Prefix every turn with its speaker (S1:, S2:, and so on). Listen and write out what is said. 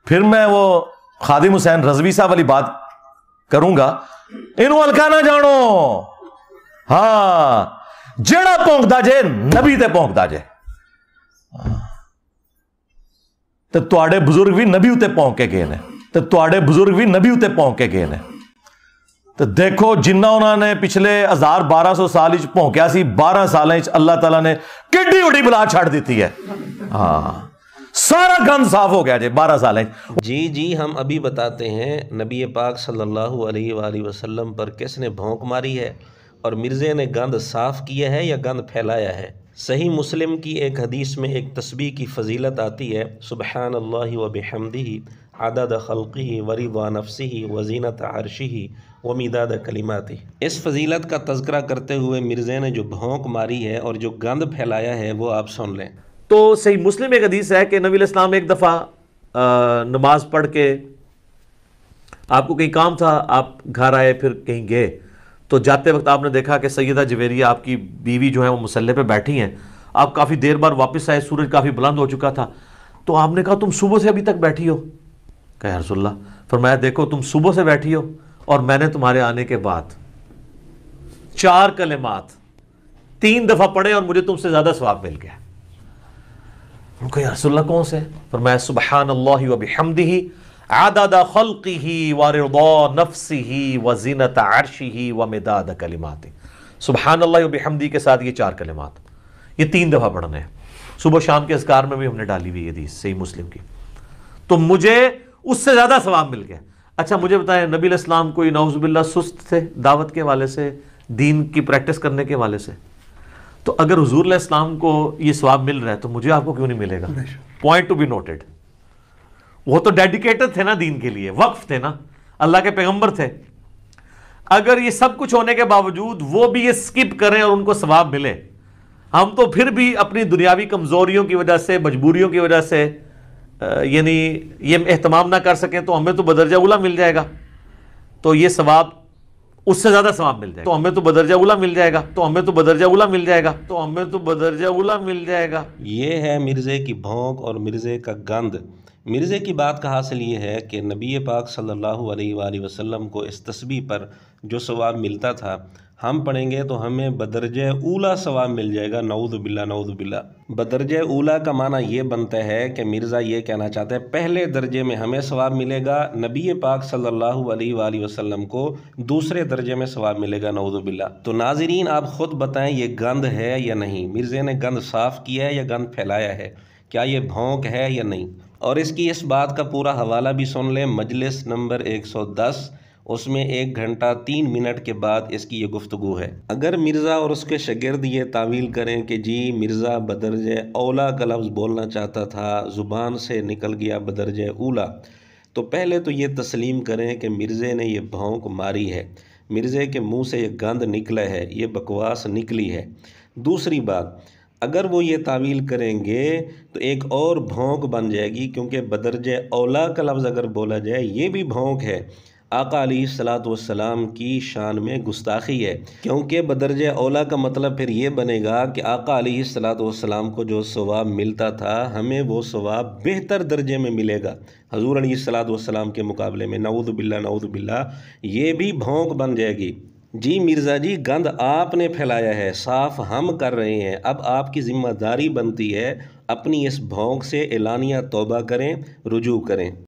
S1: फिर मैं वो खादिम हुसैन रजवी साहब वाली बात करूंगा, इनू हल्का ना जानो। हां, जेड़ा भौंकदा जे नबी ते भौंकदा जे, ते तुहाडे बुजुर्ग भी नबी उत्ते भौंक के गए ने, ते तुहाडे बुजुर्ग भी नबी उत्ते भौंक के गए ने। तो देखो जिन्ना उन्होंने पिछले 1200 साल भौंकिया सी, 12 साल अल्लाह ताला ने किड्डी उड़ी बला छड़ दी है। हाँ, सारा गंद साफ हो गया जी 12 साल।
S2: जी हम अभी बताते हैं नबी पाक सल्लल्लाहु अलैहि वसल्लम पर किसने भौंक मारी है और मिर्ज़े ने गंद साफ किया है या गंद फैलाया है। सही मुस्लिम की एक हदीस में एक तस्बीह की फजीलत आती है, सुबहानल्लाहि व बिहम्दिही अदद खल्क़िही व रिज़ा नफ्सिही व ज़ीनत अर्शिही व मिदाद कलिमातिही। इस फजीलत का तज़किरा करते हुए मिर्ज़े ने जो भौंक मारी है और जो गंद फैलाया है वो आप सुन लें।
S1: तो सही मुस्लिम एक हदीस है कि नबी इस्लाम एक दफ़ा नमाज पढ़ के, आपको कहीं काम था, आप घर आए फिर कहीं गए, तो जाते वक्त आपने देखा कि सैयदा जवेरिया आपकी बीवी जो है वो मुसल्ले पे बैठी हैं। आप काफ़ी देर बाद वापस आए, सूरज काफ़ी बुलंद हो चुका था, तो आपने कहा तुम सुबह से अभी तक बैठी हो? कहा या रसूलल्लाह। फरमाया देखो तुम सुबह से बैठी हो और मैंने तुम्हारे आने के बाद 4 कलिमात 3 दफ़ा पढ़े और मुझे तुमसे ज़्यादा सवाब मिल गया। उनको या रसूलल्लाह कौन से? फरमाया सुबहानल्लाहि व बिहम्दिही अदद खल्क़िही व रिज़ा नफ्सिही व ज़ीनत अर्शिही व मिदाद कलिमातिही। सुबहानल्लाहि व बिहम्दिही के साथ ये 4 कलिमात, ये 3 दफ़ा पढ़ने हैं। सुबह शाम के अज़कार में भी हमने डाली हुई हदीस सही मुस्लिम की, तो मुझे उससे ज़्यादा सवाब मिल गया। अच्छा मुझे बताएं, नबी इस्लाम कोई नाउज़ुबिल्लाह सुस्त थे दावत के वाले से, दीन की प्रैक्टिस करने के वाले से? तो अगर हुजूर इस्लाम को ये सवाब मिल रहा है तो मुझे आपको क्यों नहीं मिलेगा? Point to be noted. वो तो डेडिकेटेड थे ना दीन के लिए, वक्फ थे ना, अल्लाह के पैगंबर थे। अगर ये सब कुछ होने के बावजूद वो भी ये स्किप करें और उनको सवाब मिले, हम तो फिर भी अपनी दुनियावी कमजोरियों की वजह से, मजबूरियों की वजह से यानी ये एहतमाम ना कर सकें, तो हमें तो बदरजा उला मिल जाएगा, तो ये सवाब उससे ज्यादा सवाब मिल जाएगा, तो हमें तो बदरजा उला मिल जाएगा, तो हमें तो बदरजा उला मिल जाएगा, तो हमें तो बदरजा उला मिल जाएगा।
S2: ये है मिर्ज़े की भौंक और मिर्ज़े का गंद। मिर्ज़े की बात का हासिल ये है कि नबी पाक सल्लल्लाहु अलैहि वसल्लम को इस तस्बीह पर जो सवाब मिलता था, हम पढ़ेंगे तो हमें बदरजे ऊला सवाब मिल जाएगा। नऊज़ु बिल्लाह, नऊज़ु बिल्लाह। बदरजे ऊला का माना ये बनता है कि मिर्ज़ा ये कहना चाहते हैं पहले दर्जे में हमें सवाब मिलेगा, नबी पाक सल्लल्लाहु अलैहि वसल्लम को दूसरे दर्जे में सवाब मिलेगा। नऊज़ु बिल्लाह। तो नाज़रीन आप ख़ुद बताएं ये गंद है या नहीं? मिर्ज़े ने गंद साफ़ किया है या गंद फैलाया है? क्या ये भौंक है या नहीं? और इसकी इस बात का पूरा हवाला भी सुन लें, मजलिस नंबर 110, उसमें 1 घंटा 3 मिनट के बाद इसकी ये गुफ्तगू है। अगर मिर्ज़ा और उसके शागिर्द ये तावील करें कि जी मिर्ज़ा बदरजे औला का लफ्ज़ बोलना चाहता था, ज़ुबान से निकल गया बदरजे ऊला, तो पहले तो ये तस्लीम करें कि मिर्ज़े ने ये भौंक मारी है, मिर्ज़े के मुँह से ये गंद निकला है, ये बकवास निकली है। दूसरी बात, अगर वो ये तावील करेंगे तो एक और भौंक बन जाएगी, क्योंकि बदरजे औला का लफ्ज़ अगर बोला जाए ये भी भौंक है। आका अलैहिस्सलातु वस्सलाम की शान में गुस्ताखी है, क्योंकि बदरजे औला का मतलब फिर ये बनेगा कि आका अलैहिस्सलातु वस्सलाम को जो सवाब मिलता था हमें वो सवाब बेहतर दर्जे में मिलेगा हजूर अलैहिस्सलातु वस्सलाम के मुकाबले में। नऊज़ु बिल्लाह, नऊज़ु बिल्लाह। ये भी भौंक बन जाएगी। जी मिर्ज़ा जी गंद आपने फैलाया है, साफ़ हम कर रहे हैं, अब आपकी ज़िम्मेदारी बनती है अपनी इस भौंक से एलानिया तौबा करें, रुजू करें।